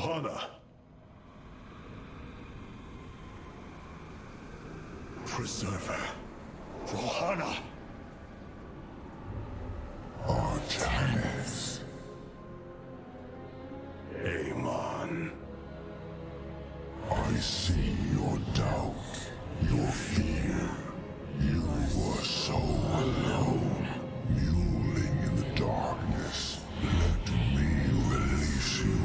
Ohana. Preserver. Ohana. Artanis. Amon. I see your doubt, your fear. You were so alone, mewling in the darkness. Let me release you,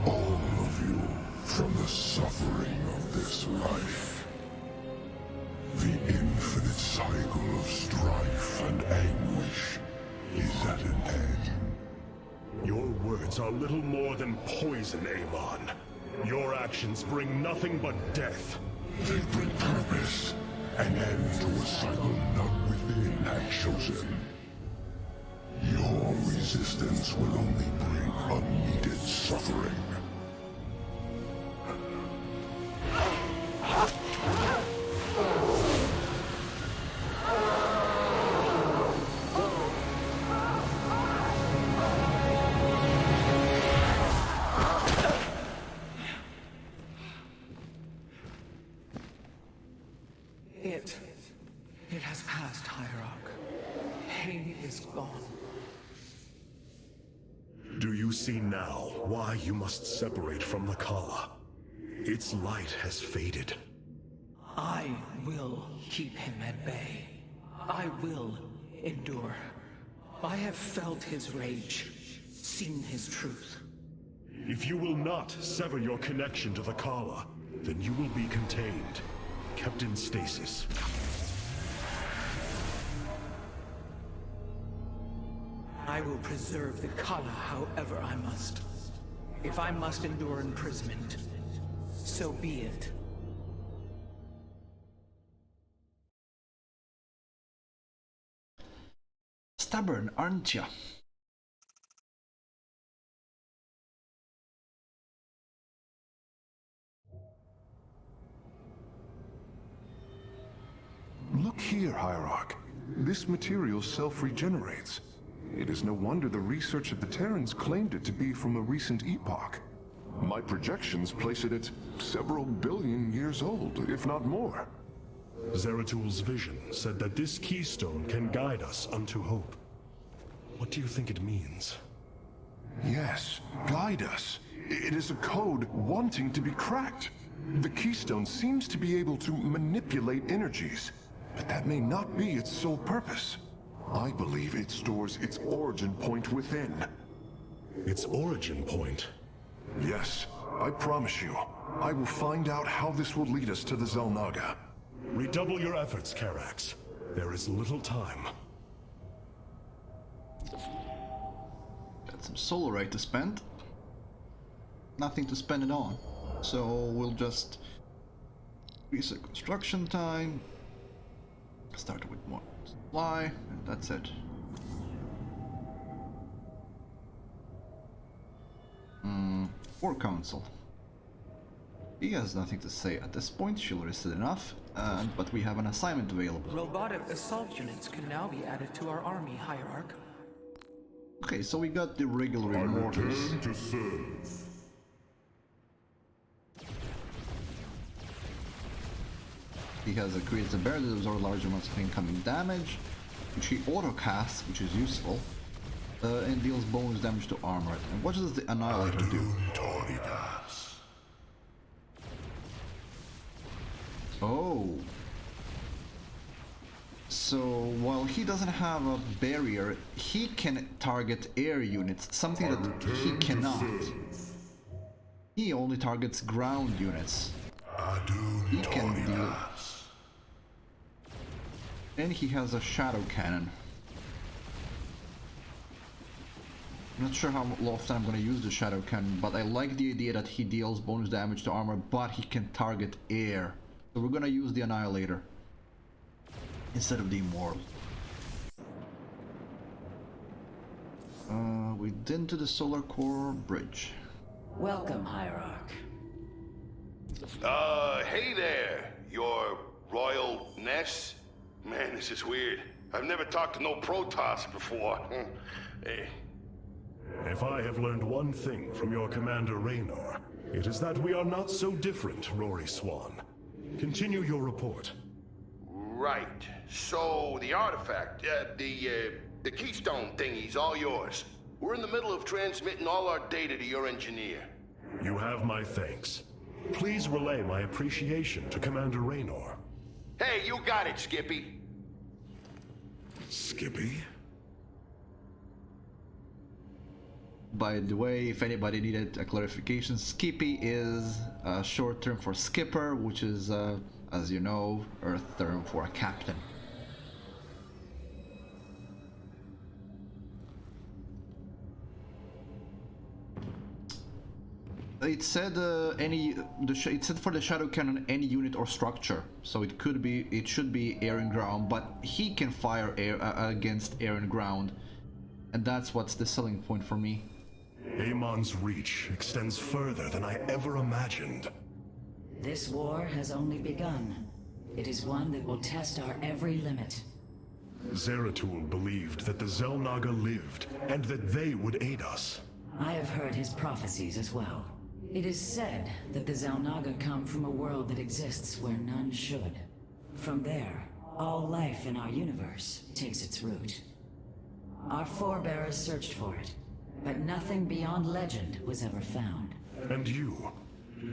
all of you, from the suffering of this life. The infinite cycle of strife and anguish is at an end. Your words are little more than poison, Amon. Your actions bring nothing but death. They bring purpose, an end to a cycle none within had chosen. Your resistance will only bring unneeded suffering. It has passed, Hierarch. Pain is gone. Do you see now why you must separate from the Kala? Its light has faded. I will keep him at bay. I will endure. I have felt his rage, seen his truth. If you will not sever your connection to the Kala, then you will be contained, kept in stasis. I will preserve the Kala however I must. If I must endure imprisonment, so be it. Stubborn, aren't ya? Look here, Hierarch. This material self-regenerates. It is no wonder the research of the Terrans claimed it to be from a recent epoch. My projections place it at several billion years old, if not more. Zeratul vision said that this keystone can guide us unto hope. What do you think it means? Yes, guide us. It is a code wanting to be cracked. The keystone seems to be able to manipulate energies, but that may not be its sole purpose. I believe it stores its origin point within. Its origin point? Yes, I promise you. I will find out how this will lead us to the Xel'Naga. Redouble your efforts, Karax. There is little time. Got some solarite to spend. Nothing to spend it on. So we'll just reset construction time. Start with more supply, and that's it. War Council. He has nothing to say at this point. She'll rested enough, but we have an assignment available. Robotic assault units can now be added to our army, Hierarch. Okay, so we got the regular mortars. Return to serve. He has creates a barrier that absorbs large amounts of incoming damage, which he auto-casts, which is useful, and deals bonus damage to armor. And what does the Annihilator do? Oh. So, while he doesn't have a barrier, he can target air units, something that he cannot. He only targets ground units. He can deal... And he has a shadow cannon. I'm not sure how often I'm going to use the shadow cannon, but I like the idea that he deals bonus damage to armor, but he can target air. So we're going to use the Annihilator instead of the Immortal. We did to the Solar Core Bridge. Welcome, Hierarch. Hey there, your Royal Ness? Man, this is weird. I've never talked to no Protoss before. If I have learned one thing from your commander Raynor, it is that we are not so different, Rory Swan. Continue your report. Right. So, the artifact, the keystone thingy's all yours. We're in the middle of transmitting all our data to your engineer. You have my thanks. Please relay my appreciation to Commander Raynor. Hey, you got it, Skippy. Skippy? By the way, if anybody needed a clarification, Skippy is a short term for skipper, which is, as you know, Earth term for a captain. It said it said for the shadow cannon any unit or structure, so it should be air and ground, but he can fire air against air and ground, and that's what's the selling point for me. Amon's reach extends further than I ever imagined. This war has only begun. It is one that will test our every limit. Zeratul believed that the Xel'Naga lived, and that they would aid us. I have heard his prophecies as well. It is said that the Xel'Naga come from a world that exists where none should. From there, all life in our universe takes its root. Our forebears searched for it, but nothing beyond legend was ever found. And you?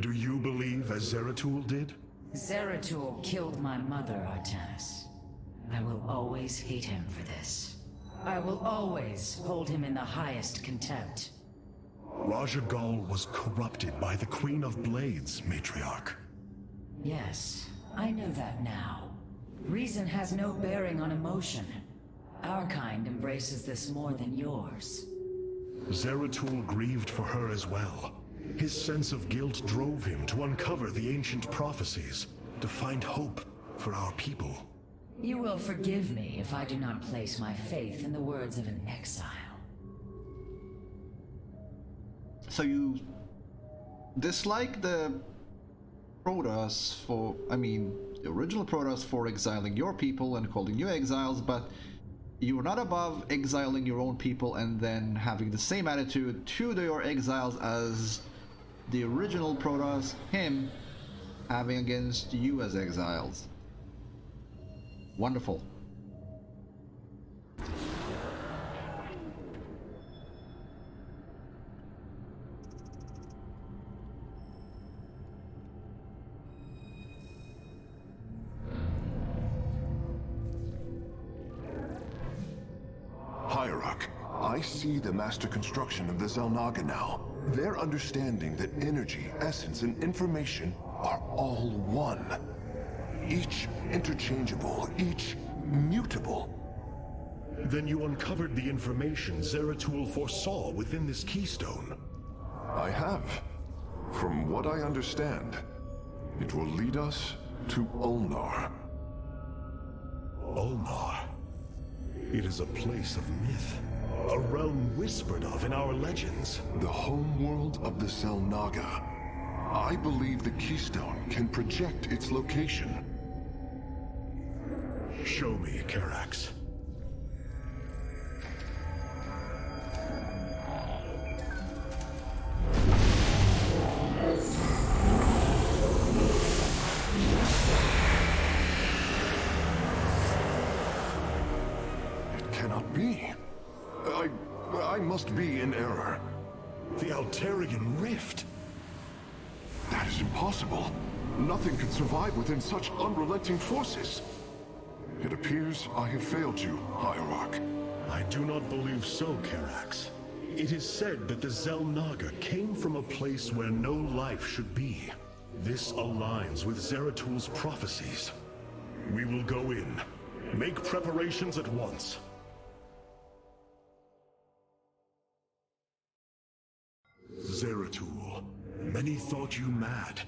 Do you believe as Zeratul did? Zeratul killed my mother, Artanis. I will always hate him for this. I will always hold him in the highest contempt. Raja Ghal was corrupted by the Queen of Blades, Matriarch. Yes, I know that now. Reason has no bearing on emotion. Our kind embraces this more than yours. Zeratul grieved for her as well. His sense of guilt drove him to uncover the ancient prophecies, to find hope for our people. You will forgive me if I do not place my faith in the words of an exile. So you dislike the Protoss for, the original Protoss for exiling your people and calling you exiles, but you're not above exiling your own people and then having the same attitude to your exiles as the original Protoss, him, having against you as exiles. Wonderful. Hierarch, I see the master construction of the Xel'Naga now. Their understanding that energy, essence, and information are all one. Each interchangeable, each mutable. Then you uncovered the information Zeratul foresaw within this keystone. I have. From what I understand, it will lead us to Ulnar. Ulnar. It is a place of myth. A realm whispered of in our legends. The homeworld of the Xel'Naga. I believe the keystone can project its location. Show me, Karax. It cannot be. I must be in error. The Altarian Rift. That is impossible. Nothing can survive within such unrelenting forces. It appears I have failed you, Hierarch. I do not believe so, Karax. It is said that the Xel'Naga came from a place where no life should be. This aligns with Zeratul's prophecies. We will go in. Make preparations at once. Zeratul, many thought you mad.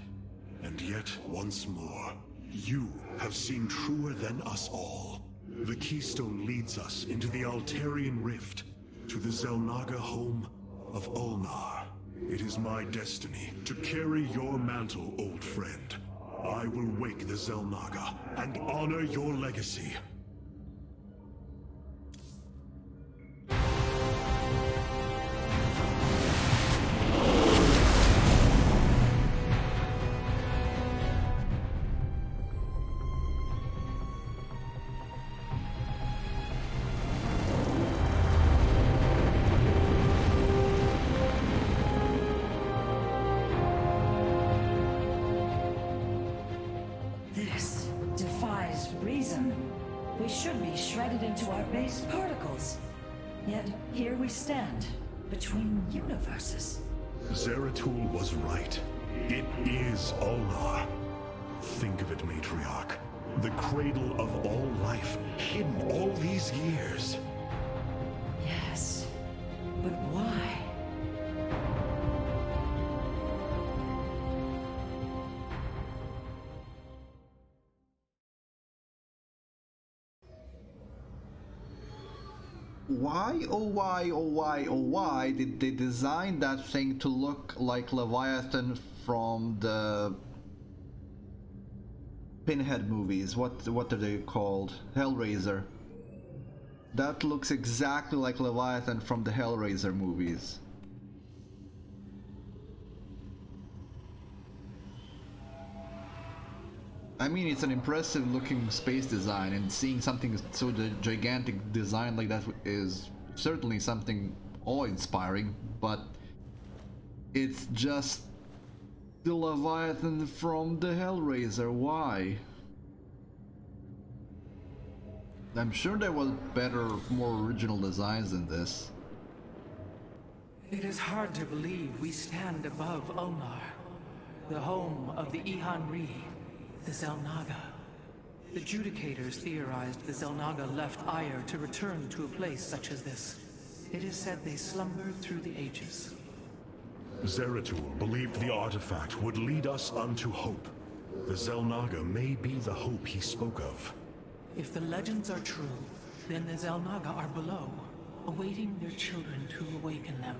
And yet, once more, you have seen truer than us all. The keystone leads us into the Altarian Rift, to the Xel'Naga home of Ulnar. It is my destiny to carry your mantle, old friend. I will wake the Xel'Naga and honor your legacy. reason. We should be shredded into our base particles. Yet here we stand, between universes. Zeratul was right. It is Ulnar. Think of it, Matriarch. The cradle of all life, hidden all these years. Yes, but why? Why, oh why, oh why, oh why did they design that thing to look like Leviathan from the Pinhead movies? What are they called? Hellraiser. That looks exactly like Leviathan from the Hellraiser movies. I mean, it's an impressive looking space design, and seeing something so gigantic design like that is certainly something awe-inspiring, but it's just the Leviathan from the Hellraiser. Why? I'm sure there was better, more original designs than this. It is hard to believe we stand above Ulnar, the home of the Ihan-Ri, the Zelnaga. The Judicators theorized the Zelnaga left Aiur to return to a place such as this. It is said they slumbered through the ages. Zeratul believed the artifact would lead us unto hope. The Zelnaga may be the hope he spoke of. If the legends are true, then the Zelnaga are below, awaiting their children to awaken them.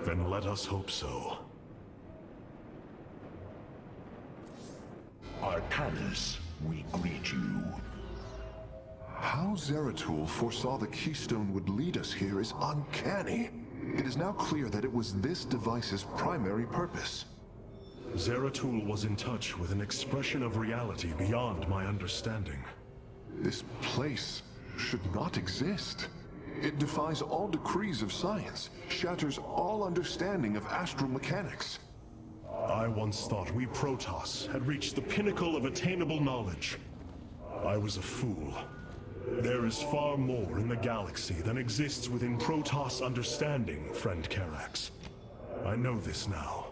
Then let us hope so. Arcanus, we greet you. How Zeratul foresaw the Keystone would lead us here is uncanny. It is now clear that it was this device's primary purpose. Zeratul was in touch with an expression of reality beyond my understanding. This place should not exist. It defies all decrees of science, shatters all understanding of astral mechanics. I once thought we Protoss had reached the pinnacle of attainable knowledge. I was a fool. There is far more in the galaxy than exists within Protoss understanding, friend Karax. I know this now.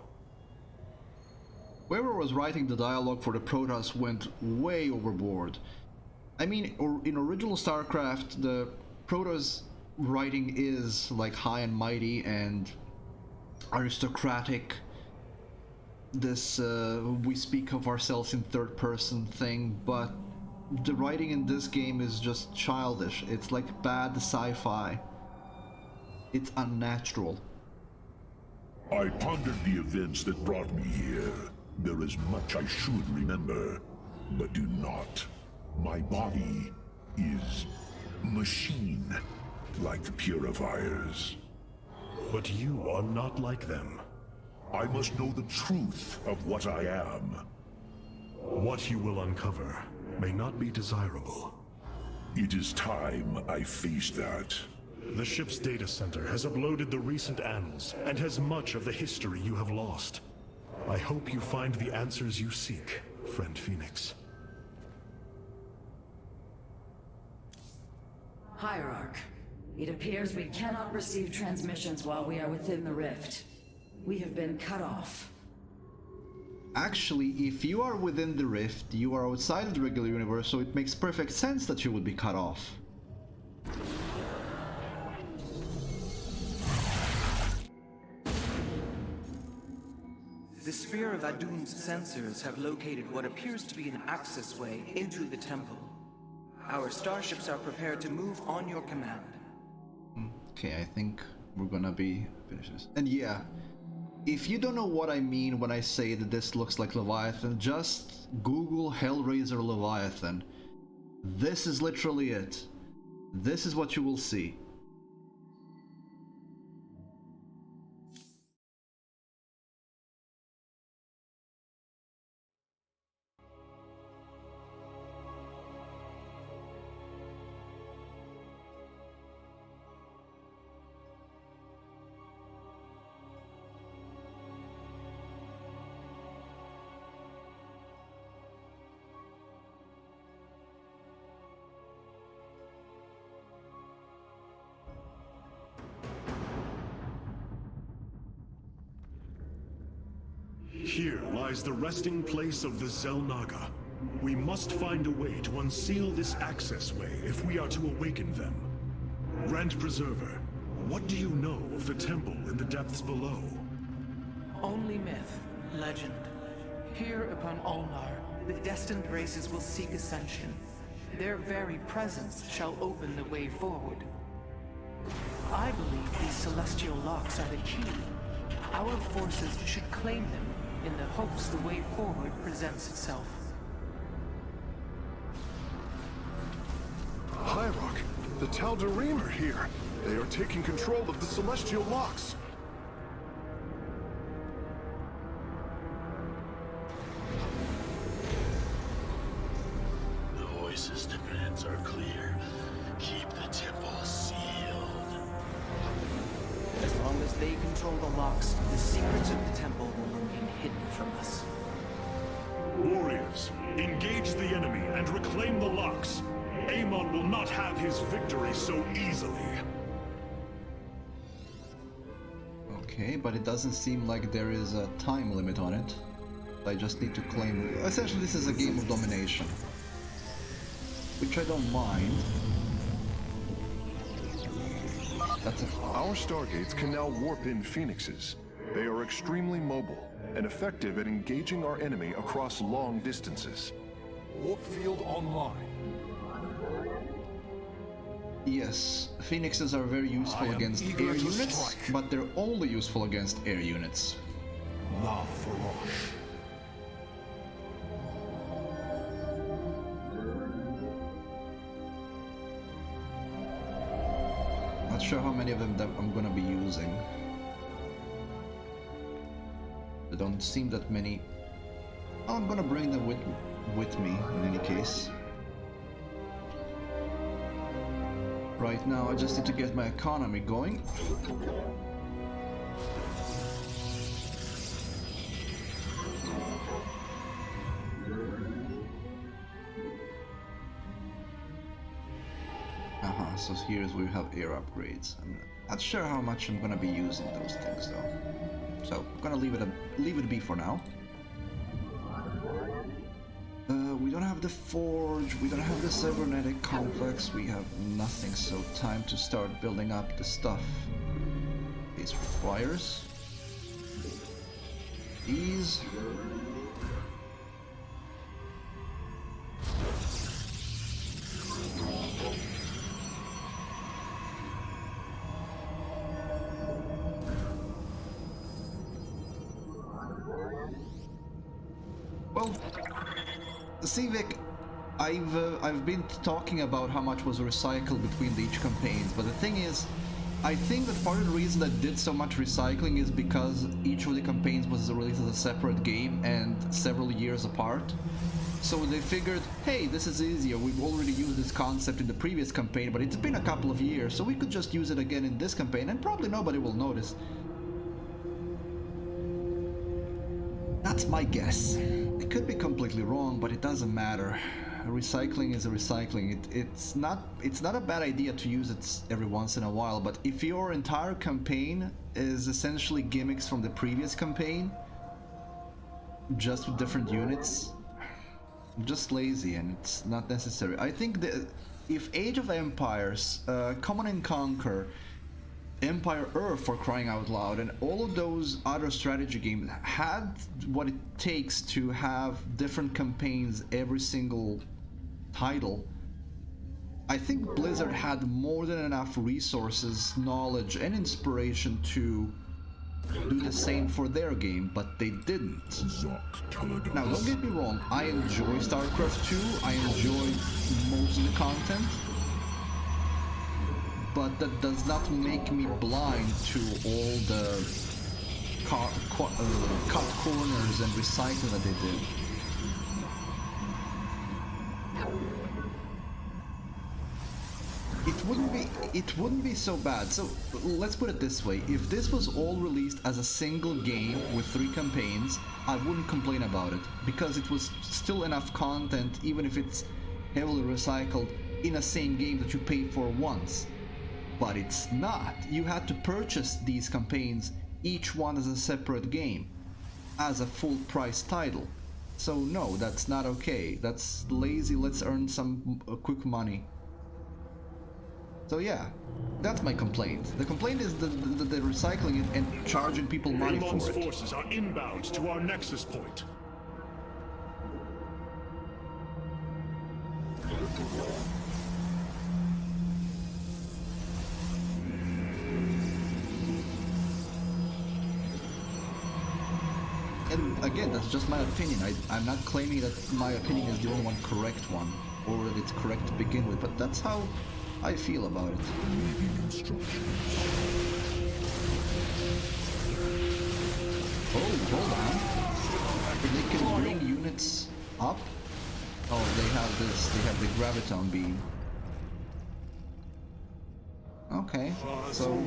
Whoever was writing the dialogue for the Protoss went way overboard. I mean, in original Starcraft, the Protoss writing is like high and mighty and aristocratic. This we speak of ourselves in third person thing, but the writing in this game is just childish. It's like bad sci-fi. It's unnatural. I pondered the events that brought me here. There is much I should remember, but do not. My body is machine, like the purifiers. But you are not like them. I must know the truth of what I am. What you will uncover may not be desirable. It is time I face that. The ship's data center has uploaded the recent annals and has much of the history you have lost. I hope you find the answers you seek, friend Phoenix. Hierarch, it appears we cannot receive transmissions while we are within the rift. We have been cut off. Actually, if you are within the rift, you are outside of the regular universe, so it makes perfect sense that you would be cut off. The Spear of Adun's sensors have located what appears to be an access way into the temple. Our starships are prepared to move on your command. Okay, I think we're gonna be finished this. And yeah, if you don't know what I mean when I say that this looks like Leviathan, just Google Hellraiser Leviathan. This is literally it. This is what you will see. Here lies the resting place of the Xel'Naga. We must find a way to unseal this access way if we are to awaken them. Grand Preserver, what do you know of the temple in the depths below? Only myth, legend. Here upon Ulnar, the destined races will seek ascension. Their very presence shall open the way forward. I believe these celestial locks are the key. Our forces should claim them in the hopes the way forward presents itself. Hyrok, the Tal'Darim are here. They are taking control of the celestial locks. The voices' demands are clear. Keep the temple sealed. As long as they control the locks, the secrets of the temple will remain hidden from us. Warriors, engage the enemy and reclaim the locks. Amon will not have his victory so easily. Okay, but it doesn't seem like there is a time limit on it. I just need to claim... Essentially, this is a game of domination. Which I don't mind. That's a... Our Stargates can now warp in Phoenixes. They are extremely mobile and effective at engaging our enemy across long distances. Warp field online. Yes, Phoenixes are very useful against air units, but they're only useful against air units. La Faroche. Not sure how many of them that I'm gonna be using. There don't seem that many. I'm gonna bring them with me in any case. Right now, I just need to get my economy going. So here's where we have air upgrades. I'm not sure how much I'm gonna be using those things though. So I'm gonna leave it be for now. We don't have the forge, we don't have the cybernetic complex, we have nothing, so time to start building up the stuff this requires. These. Well, Civic, I've been talking about how much was recycled between each campaigns, but the thing is, I think that part of the reason that did so much recycling is because each of the campaigns was released as a separate game and several years apart. So they figured, hey, this is easier, we've already used this concept in the previous campaign, but it's been a couple of years, so we could just use it again in this campaign and probably nobody will notice. That's my guess. It could be completely wrong, but it doesn't matter. Recycling is recycling. It's not a bad idea to use it every once in a while, but if your entire campaign is essentially gimmicks from the previous campaign, just with different units, I'm just lazy and it's not necessary. I think that if Age of Empires, Command and Conquer, Empire Earth, for crying out loud, and all of those other strategy games had what it takes to have different campaigns every single title, I think Blizzard had more than enough resources, knowledge, and inspiration to do the same for their game, but they didn't. Now, don't get me wrong, I enjoy Starcraft 2, I enjoy most of the content, but that does not make me blind to all the cut corners and recycling that they did. It wouldn't be so bad. So let's put it this way: if this was all released as a single game with 3 campaigns, I wouldn't complain about it, because it was still enough content, even if it's heavily recycled, in a same game that you paid for once. But it's not. You had to purchase these campaigns, each one as a separate game. as a full price title. So no, that's not okay. That's lazy, let's earn some quick money. So yeah, that's my complaint. The complaint is the recycling it and charging people money for Amon's it. forces are inbound to our nexus point. And again, that's just my opinion. I'm not claiming that my opinion is the only one correct one, or that it's correct to begin with, but that's how I feel about it. Oh, hold on. They can bring units up? Oh, they have the graviton beam. Okay, so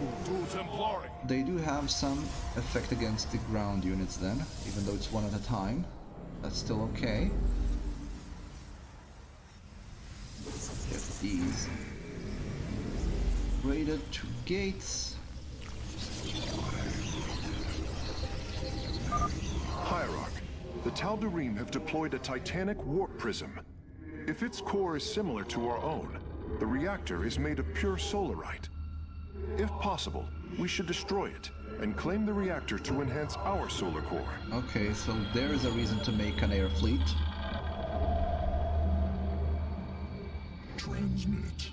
they do have some effect against the ground units then, even though it's one at a time. That's still okay. Get these raided to gates. Hierarch, the Tal'Darim have deployed a titanic warp prism. If its core is similar to our own, the reactor is made of pure solarite. If possible, we should destroy it and claim the reactor to enhance our solar core. Okay, so there is a reason to make an air fleet. Transmit.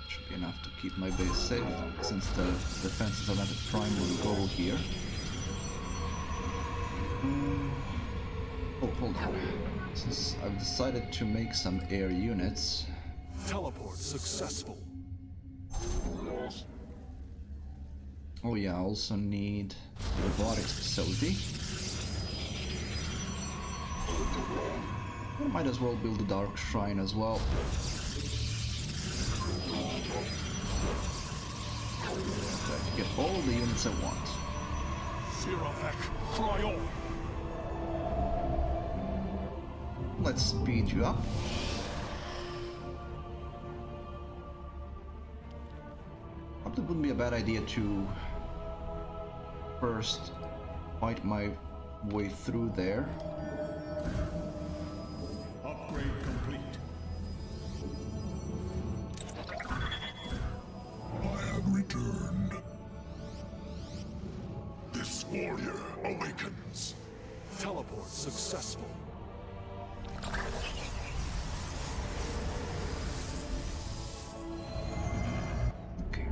Should be enough to keep my base safe, since the defenses are not a primary goal here. Oh, hold on. Since I've decided to make some air units... Teleport successful. Oh yeah, I also need a robotics facility. I might as well build a dark shrine as well. Try to get all the units I want. Let's speed you up. Probably wouldn't be a bad idea to first fight my way through there. Upgrade complete. I have returned. This warrior awakens. Teleport successful. Okay.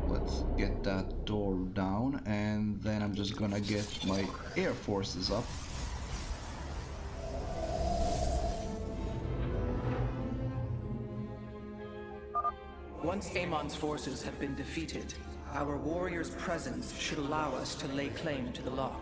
Let's get that door down, and then I'm just gonna get my air forces up. Once Amon's forces have been defeated, our warrior's presence should allow us to lay claim to the lock.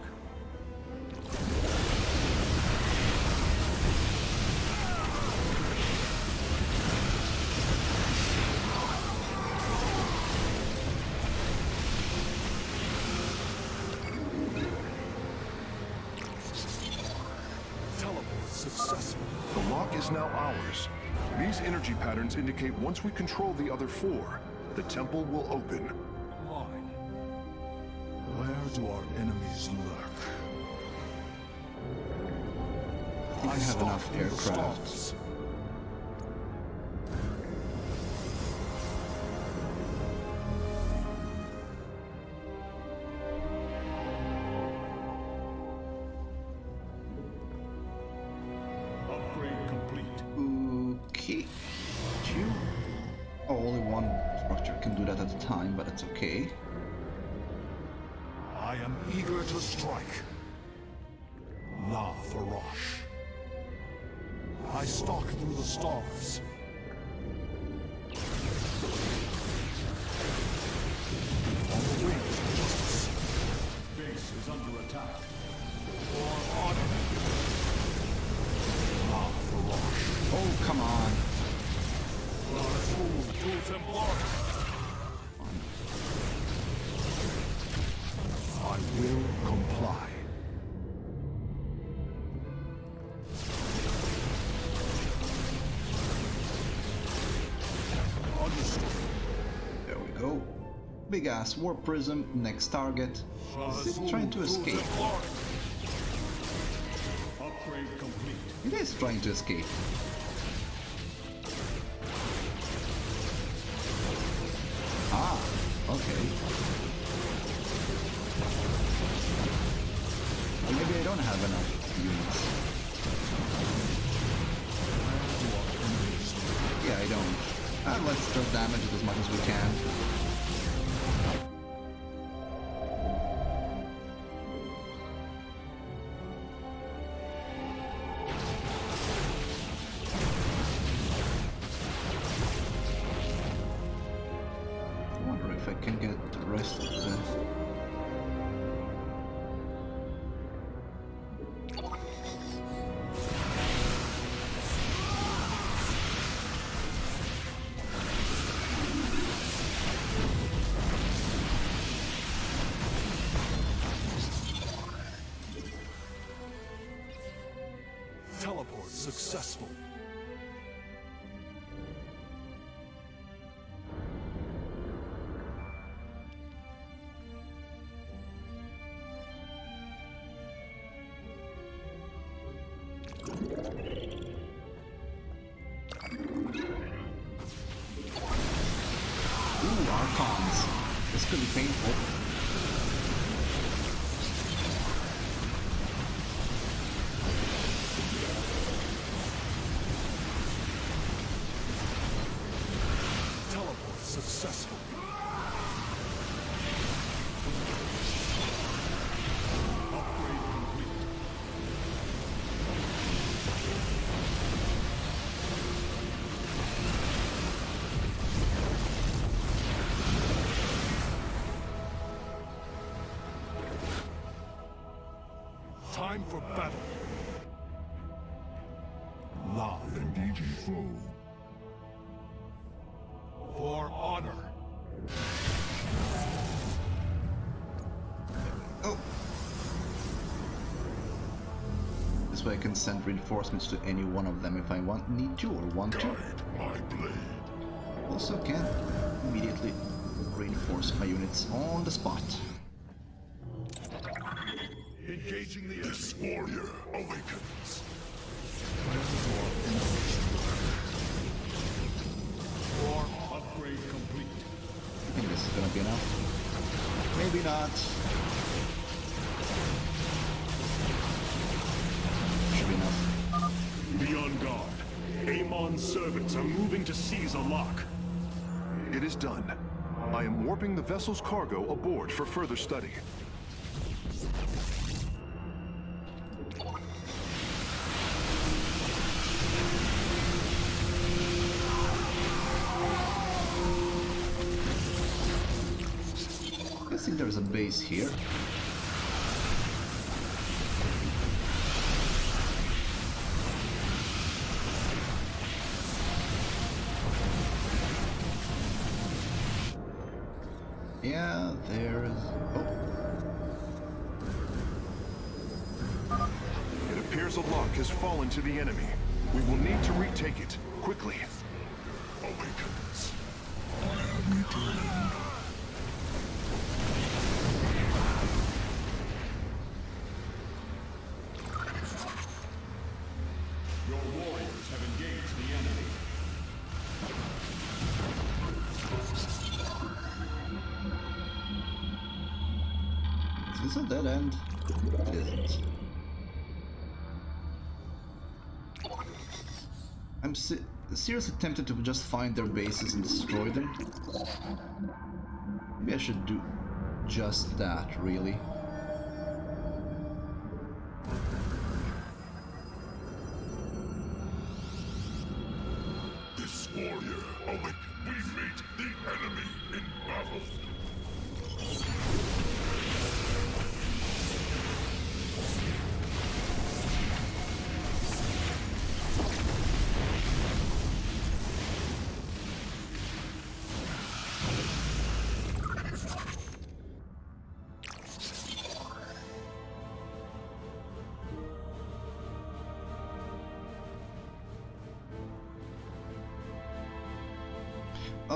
Teleport successful. The lock is now ours. These energy patterns indicate once we control the other four, the temple will open. Mine. Where do our enemies lurk? I have enough aircraft. Upgrade complete. Okay. You. Oh, only one structure can do that at a time, but it's okay. I am eager to strike. La Farosh. I stalk through the stars. On the wings of justice. Base is under attack. For honor. La Farosh. Oh, come on. big ass warp prism. Next target. Is it trying to escape? Upgrade complete. It is trying to escape. Ah, okay. Well, maybe I don't have enough units. Yeah, I don't. Let's just damage it as much as we can. I wonder if I can get the rest of the... Teleport successful. Ooh, Archons. This could be painful. Teleport successful. Upgrade complete. Time for battle. Love Engaging foe. for honor. Oh! This way I can send reinforcements to any one of them if I need to or want to. Guide my blade. Also can immediately reinforce my units on the spot. Engaging the This warrior awakens. War upgrade complete. I think this is gonna be enough. Maybe not. Should be enough. Be on guard. Amon's servants are moving to seize a lock. It is done. I am warping the vessel's cargo aboard for further study. I think there's a base here. Yeah, there is... Oh, It appears a lock has fallen to the enemy. We will need to retake it, quickly. Awakens. I have returned. Your warriors have engaged the enemy. is this a dead end? It isn't. I'm seriously tempted to just find their bases and destroy them. Maybe I should do just that, really. This warrior awake. We meet the enemy in battle.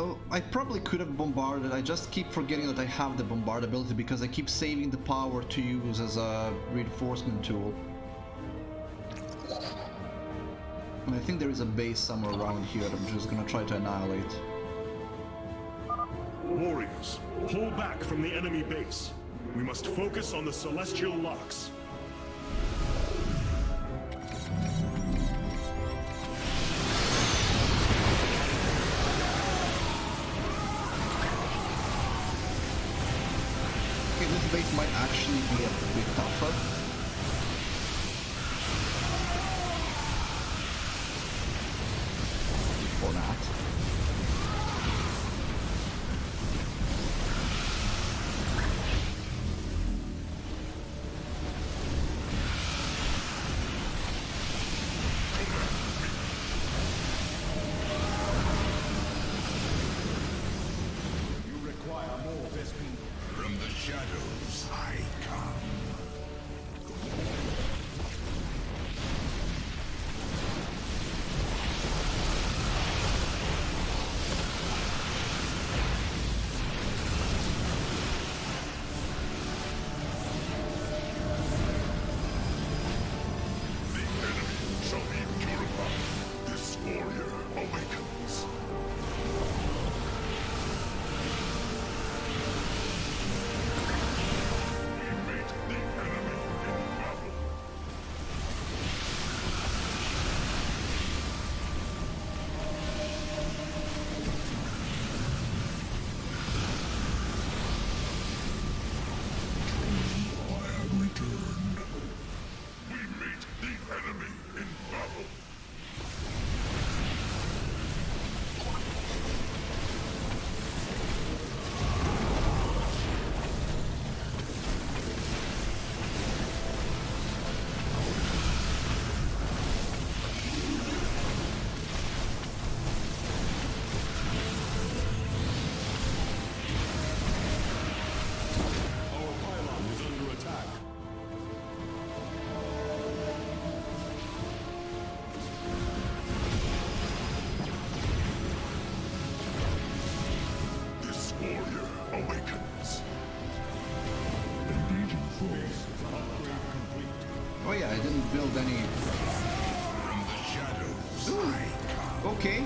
Oh, I probably could have bombarded. I just keep forgetting that I have the bombard ability because I keep saving the power to use as a reinforcement tool. And I think there is a base somewhere around here that I'm just gonna try to annihilate. Warriors, pull back from the enemy base. We must focus on the celestial locks. Okay, this base might actually be a bit tougher. Or not. From the shadows I come. The enemy shall be purified. This warrior awakens. We meet the enemy in battle. I have returned. We meet the enemy in battle. Our pylon is under attack. This warrior awakens. Engaging foe. Upgrade complete. Oh yeah, I didn't build any... From the shadows I come. Okay,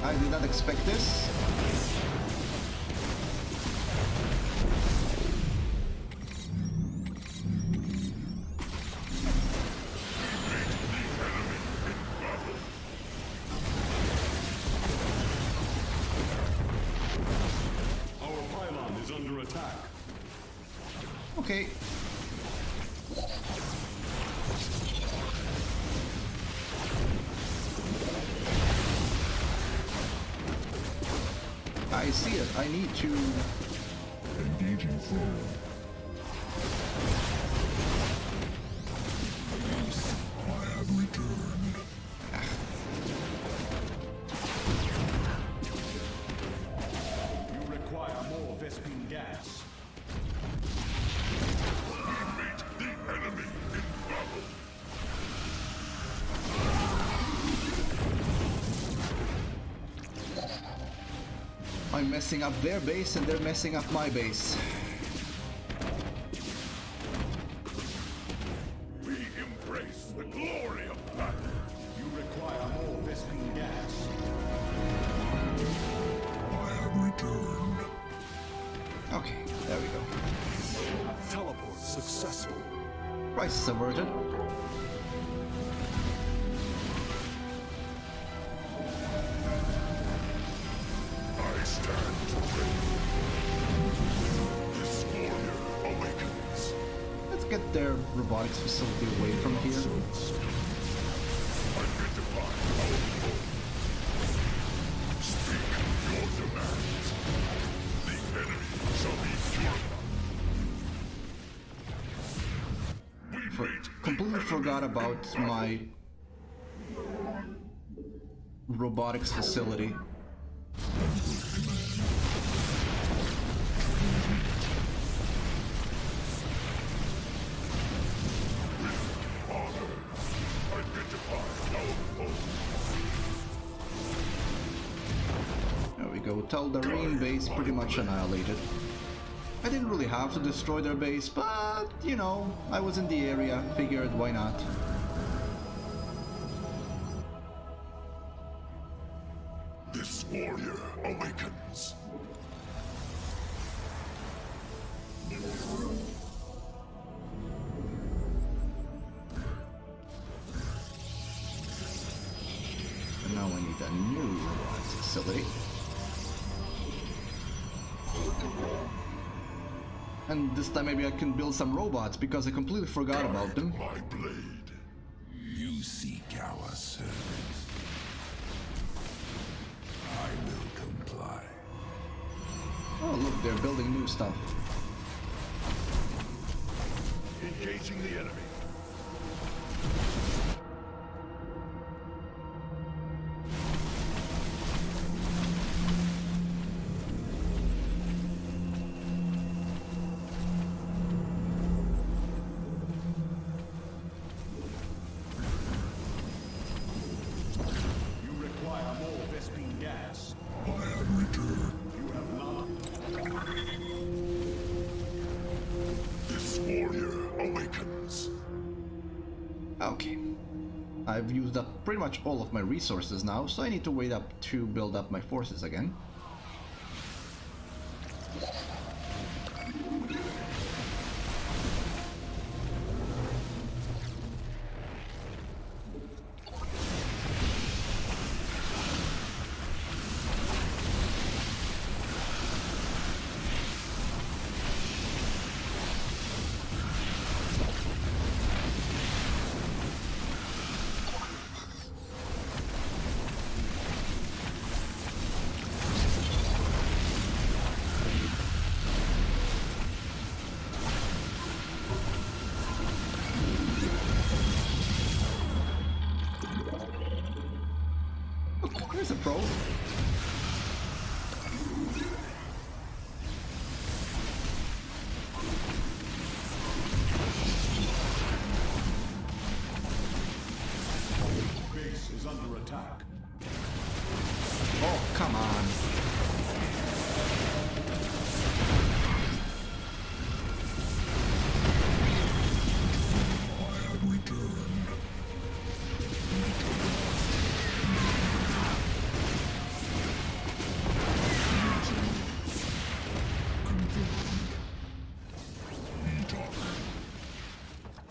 I did not expect this. Our pylon is under attack. Okay. I see it. I need to... Engaging foe. I have returned. You require more Vespene gas. We meet the enemy in battle. I'm messing up their base and they're messing up my base. We embrace the glory of battle. You require more Vespene gas. I have returned. Okay, there we go. Teleport successful. Crisis averted. I stand ready. This warrior awakens. Let's get their robotics facility away from here. Identify our foe. Speak your demands. The enemy shall be purified. We meet the Completely enemy forgot in about battle. my robotics facility. There we go, Tal'Darim base pretty much annihilated. I didn't really have to destroy their base, but, you know, I was in the area, figured why not. This warrior awakens. And now I need a new facility. And this time maybe I can build some robots, because I completely forgot about them. My blade. You seek our service. I will comply. Oh look, they're building new stuff. Engaging the enemy. Okay. I've used up pretty much all of my resources now, so I need to wait up to build up my forces again. There's a probe. Base is under attack. Oh, come on.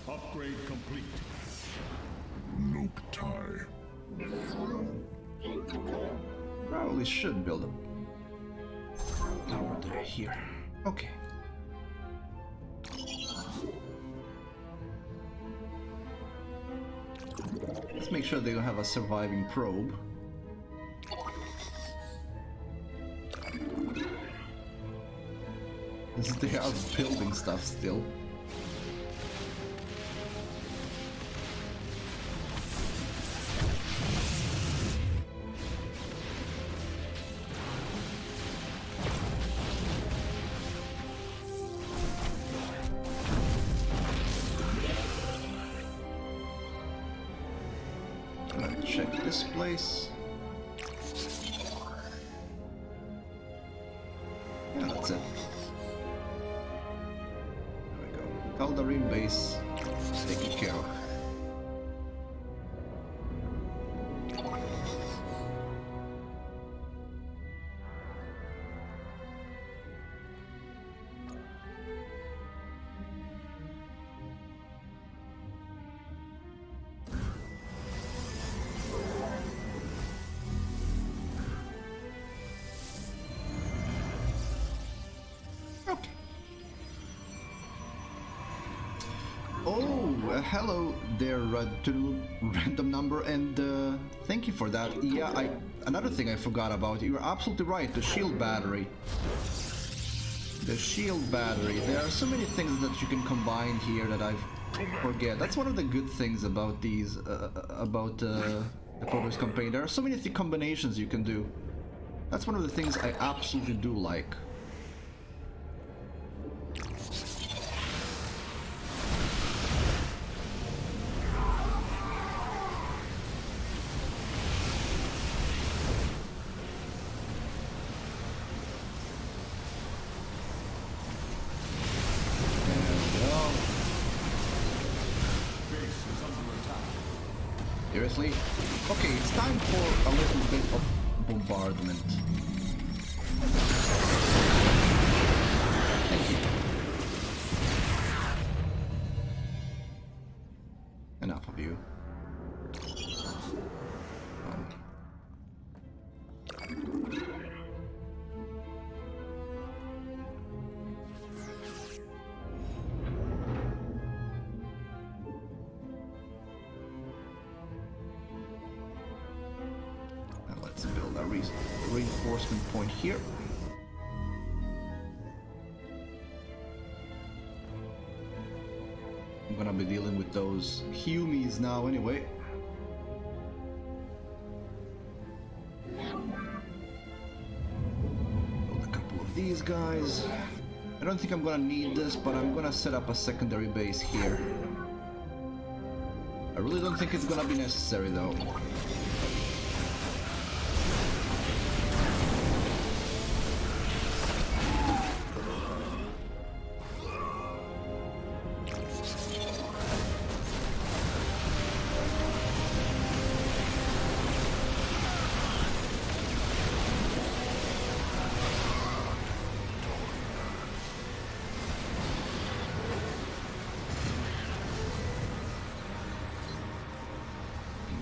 Upgrade complete. Nuke tie. Probably should build them. Over there, here. Okay. Let's make sure they don't have a surviving probe. They are building stuff still. Check this place. Yeah, that's it. There we go. Tal'Darim base taken care of. Okay. Oh, hello there, to random number, and thank you for that. Yeah, another thing I forgot about. You're absolutely right. The shield battery. The shield battery. There are so many things that you can combine here that I forget. That's one of the good things about these, the Codex campaign. There are so many combinations you can do. That's one of the things I absolutely do like. Seriously? Okay, it's time for a little bit of bombardment. Thank you. Enough of you. Let's build a reinforcement point here. I'm gonna be dealing with those Humies now anyway. Build a couple of these guys. I don't think I'm gonna need this, but I'm gonna set up a secondary base here. I really don't think it's gonna be necessary though.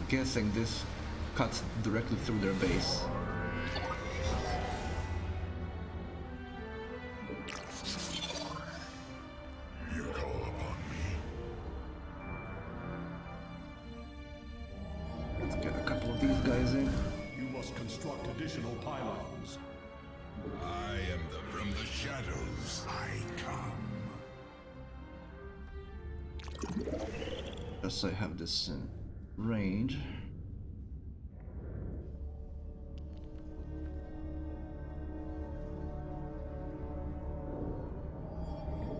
Guessing this cuts directly through their base. You call upon me. Let's get a couple of these guys in. You must construct additional pylons. I am from the shadows. I come. Just so I have this range.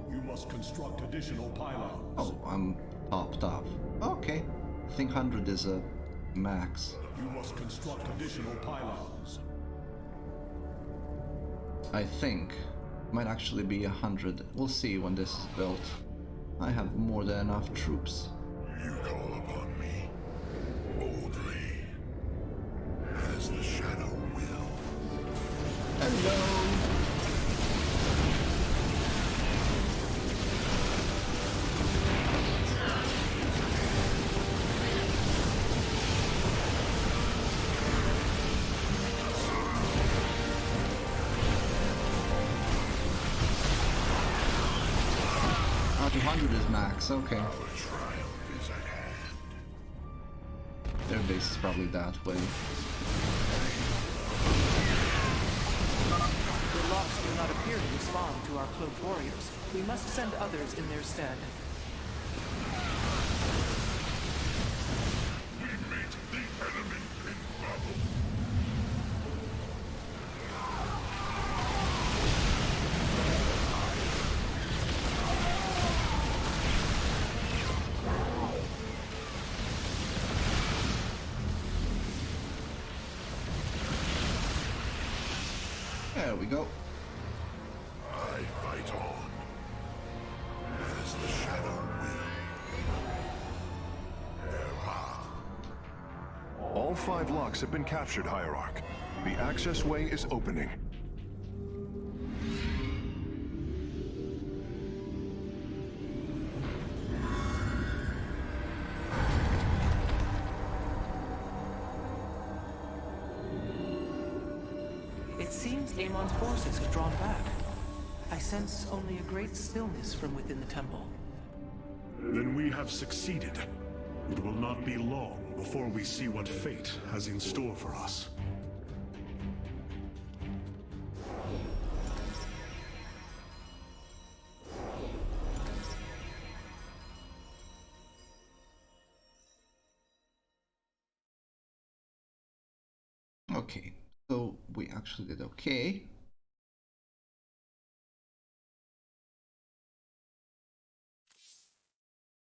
You must construct additional pylons. Oh, I'm topped off. Okay. I think 100 is a max. You must construct additional pylons. I think. Might actually be 100. We'll see when this is built. I have more than enough troops. You call upon me boldly, as the shadow will. Hello! Ah, 200 is max, okay. Our triumph is at hand. Their base is probably that way. The locks do not appear to respond to our cloaked warriors. We must send others in their stead. We meet the enemy in battle. There we go. I fight on, as the shadow will. All 5 locks have been captured, Hierarch. The access way is opening. It seems Amon's forces have drawn back. I sense only a great stillness from within the temple. Then we have succeeded. It will not be long before we see what fate has in store for us. Okay, so we actually did okay.